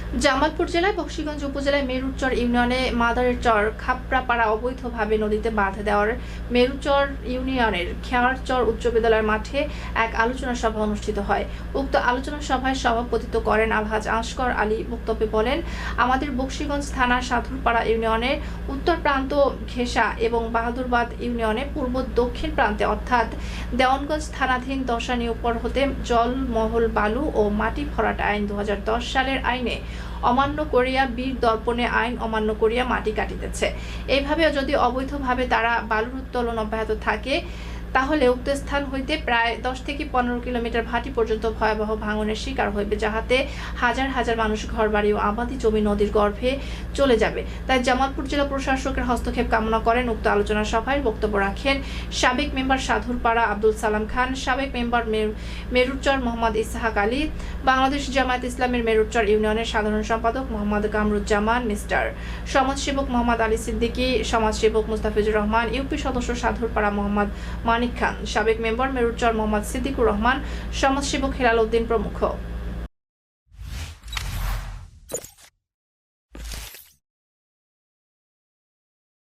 জামালপুর জেলায় বকশীগঞ্জ উপজেলায় মেরুচর ইউনিয়নে মাদারের চর খাপড়াপাড়া অবৈধভাবে নদীতে বাঁধ দেওয়ার মেরুচর ইউনিয়নের খেয়ারচর উচ্চ বিদ্যালয়ের মাঠে এক আলোচনা সভা অনুষ্ঠিত হয়। উক্ত আলোচনা সভায় সভাপতিত্ব করেন আলহাজ আসগর আলী। বক্তব্যে বলেন, আমাদের বকশীগঞ্জ থানার সাধুরপাড়া ইউনিয়নের উত্তর প্রান্ত ঘেঁষা এবং বাহাদুরবাদ ইউনিয়নে পূর্ব দক্ষিণ প্রান্তে অর্থাৎ দেওয়ানগঞ্জ থানাধীন দশানি উপর হতে জল মহল বালু ও মাটি ভরাট আইন 2010 সালের আইনে অমান্য করিয়া বীর দর্পণে আইন অমান্য করিয়া মাটি কাটিতেছে। এইভাবে যদি অবৈধভাবে তারা বালুর উত্তোলন অব্যাহত থাকে তাহলে উক্ত স্থান হইতে প্রায় 10 থেকে 15 কিলোমিটার ভাটি পর্যন্ত ভয়াবহ ভাঙনের শিকার হইবে, যাহাতে হাজার হাজার মানুষ ঘরবাড়ি ও আবাদি জমি নদীর গর্ভে চলে যাবে। তাই জামালপুর জেলা প্রশাসকের হস্তক্ষেপ কামনা করেন। উক্ত আলোচনা সভায় বক্তব্য রাখেন সাবেক মেম্বার সাধুরপাড়া আব্দুল সালাম খান, সাবেক মেম্বার মেরুচর মোহাম্মদ ইসহাক আলী, বাংলাদেশ জামায়াত ইসলামের মেরুচর ইউনিয়নের সাধারণ সম্পাদক মোহাম্মদ কামরুজ্জামান, মিস্টার সমাজসেবক মোহাম্মদ আলী সিদ্দিকী, সমাজসেবক মুস্তাফিজুর রহমান, ইউপি সদস্য সাধুরপাড়া মোহাম্মদ মানিক খান, সাবেক মেম্বার মেরুচর মোহাম্মদ সিদ্দিকুর রহমান, সমাজসেবক হেলাল উদ্দিন প্রমুখ।